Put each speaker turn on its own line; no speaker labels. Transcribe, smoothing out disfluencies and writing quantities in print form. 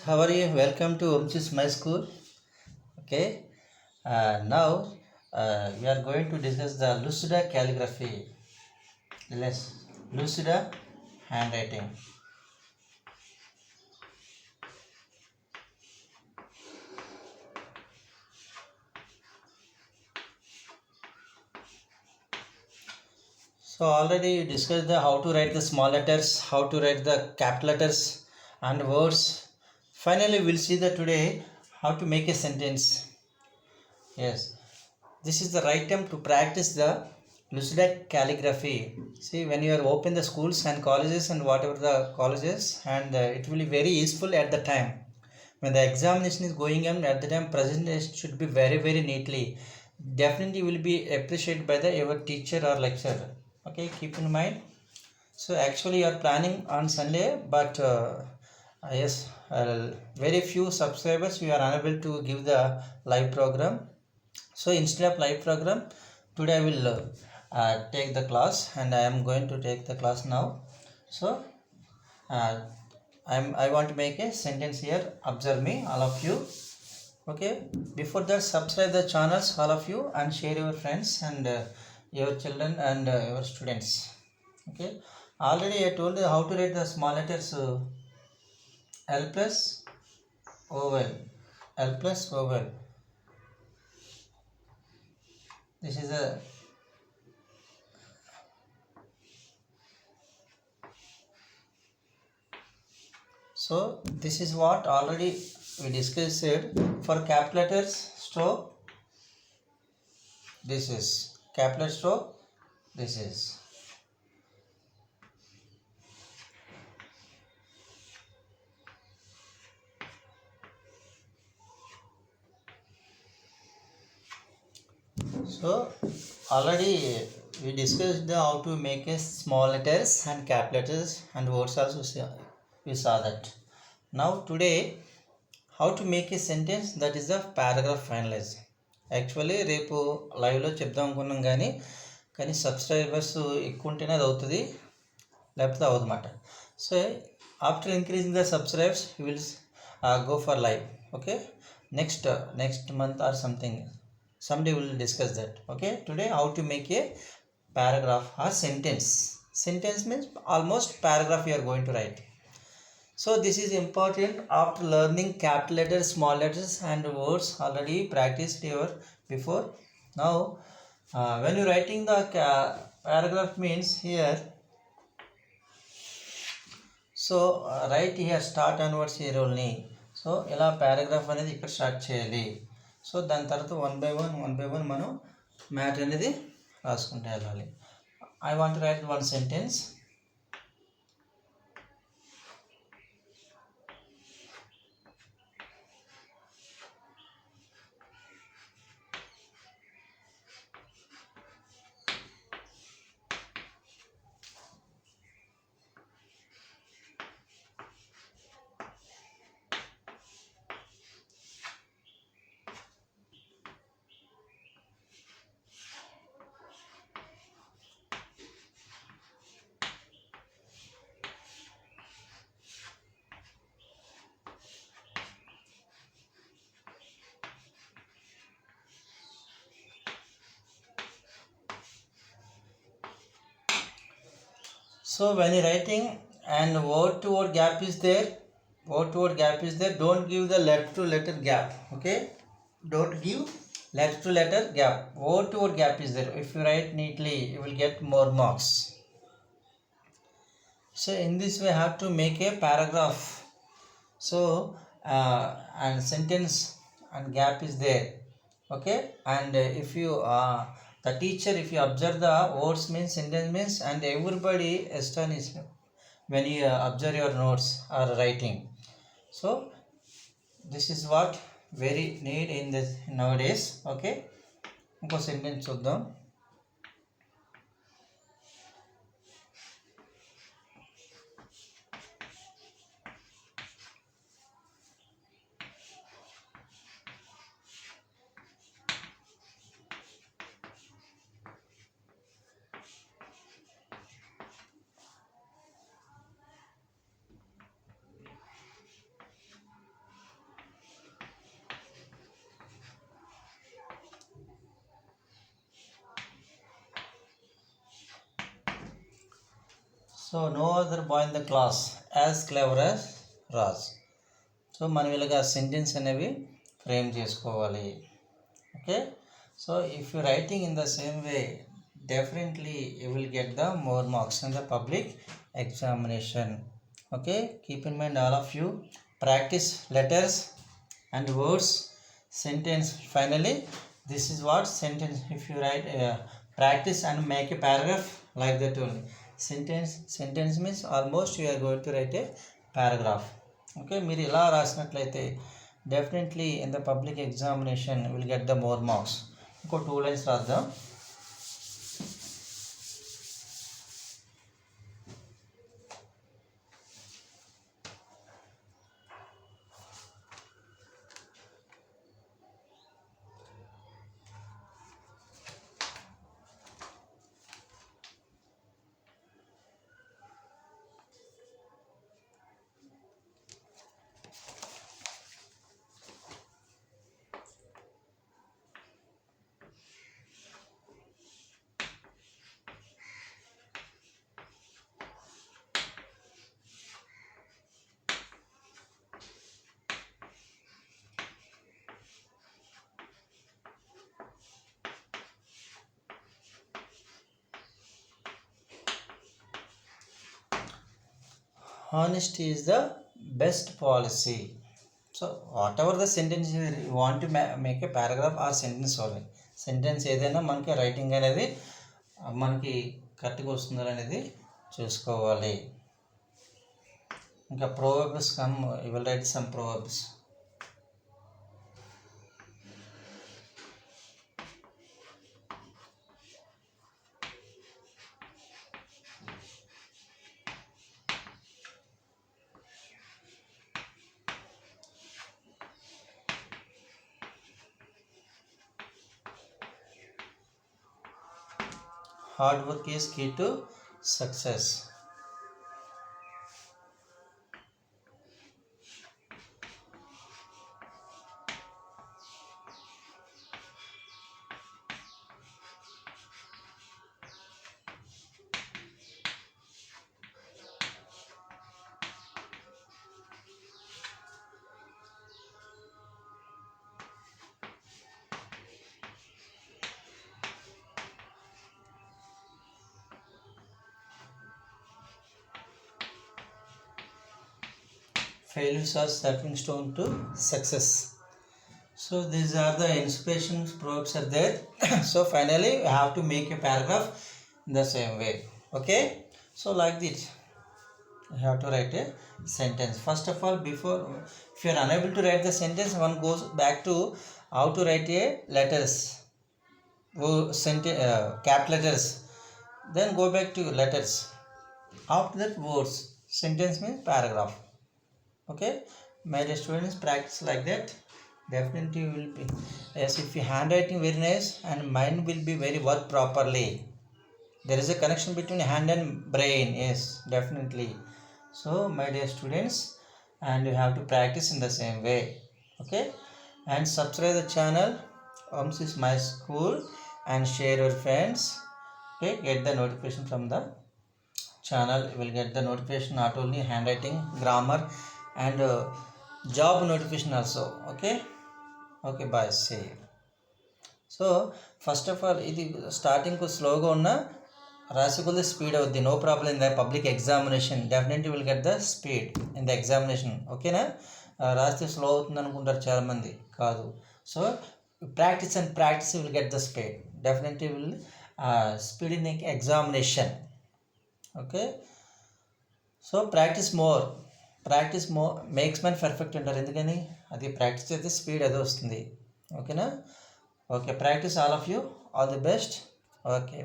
How are you? Welcome to Omchis My School. Okay, now we are going to discuss the Lucida calligraphy. Yes, Lucida handwriting. So already you discussed the how to write the small letters, how to write the capital letters and words. Finally, we'll see that today how to make a sentence. Yes, this is the right time to practice the lucid calligraphy. See, when you are open the schools and colleges and whatever the colleges, and it will be very useful at the time when the examination is going on. At the time, presentation should be very neatly. Definitely will be appreciated by the your teacher or lecturer. Okay, keep in mind. So actually, you are planning on Sunday, but yes, very few subscribers. We are unable to give the live program. So instead of live program, today I will take the class, and I am going to take the class now. So uh, I want to make a sentence here. Observe me, all of you. Okay. Before that, subscribe the channels, all of you, and share your friends and your children and your students. Okay. Already I told you how to write the small letters L plus vowel. L plus vowel. This is a So this is what already we discussed. For capital letters stroke, this is capital stroke, this is. So already we discussed how to make a small letters and capital letters and words also. We saw that. Now today how to make a sentence, that is the paragraph finalize. Actually రేపు లైవ్లో చెప్దాం అనుకున్నాం కానీ subscribers ఎక్కువ ఉంటేనే అది అవుతుంది, లేకపోతే అవ్వదన్నమాట. So after increasing the subscribes you will go for live. Okay, next month or something, someday we will discuss that. Okay, today how to make a paragraph or sentence means almost paragraph you are going to write. So this is important after learning capital letters, small letters and words already practiced here before. Now when you writing the paragraph means here, so write here start onwards here only. So ఇలా paragraph అనేది ఇక్కడ start చేయాలి. So దాని తర్వాత one by one మనం matter అనేది రాసుకుంటూ వెళ్ళాలి. I want right one sentence. So when you writing and word to word gap is there, don't give the letter to letter gap. Okay, don't give letter to letter gap. Word to word gap is there. If you write neatly, you will get more marks. So in this way, have to make a paragraph. So and sentence and gap is there. Okay, and if you the teacher, if you observe the words means sentence means, and everybody astonished when you observe your notes or writing. So this is what very need in this nowadays. Okay, ఇంకో sentence చూద్దాం. So no other boy in the class as clever as Raj. So మనం ఇలాగా sentence అనేవి frame చేసుకోవాలి. Okay, so if you writing in the same way definitely you will get the more marks in the public examination. Okay, keep in mind all of you, practice letters and words, sentence. Finally, this is what sentence. If you write practice and make a paragraph like that only. Sentence means almost you are going to write a paragraph. Okay, మీరు ఇలా రాసినట్లయితే definitely in the public examination you will get the more marks. ఇంకో 2 lines రాద్దాం. Honesty is the best policy. So whatever the sentence you want to make a paragraph or sentence only. Sentence ఏదైనా మనకి writing అనేది మనకి కరెక్ట్గా వస్తుందో అనేది చూసుకోవాలి. ఇంకా proverbs come, you will write some proverbs. Hard work is key to success. Failures are stepping stone to success. So these are the inspiration proverbs are there. So finally you have to make a paragraph in the same way. Okay, so like this you have to write a sentence. First of all, before, if you are unable to write the sentence, one goes back to how to write a letters, cap letters, then go back to letters. After that, words. Sentence means paragraph. Okay, my dear students, practice like that. Definitely you will be, yes, if your handwriting very nice and mind will be very work properly. There is a connection between hand and brain. Yes, definitely. So my dear students, and you have to practice in the same way. Okay, and subscribe the channel OMS is my school and share your friends. Okay, get the notification from the channel. You will get the notification not only handwriting, grammar and job notification also. Okay, okay, bye, see you. So first of all, ఇది starting స్లోగా ఉన్న రాసికొద్ది speed అవుద్ది. No problem in the public examination. Definitely will get the speed in the examination. ఓకేనా, రాస్తే slow అవుతుంది అనుకుంటారు చాలామంది, కాదు. So practice and practice will get the speed. Definitely will speed in examination. Okay, so practice more makes man perfect అంటారు. ఎందుకని, అది practice అయితే స్పీడ్ అదే వస్తుంది. ఓకేనా, okay, practice all of you. All the best. Okay.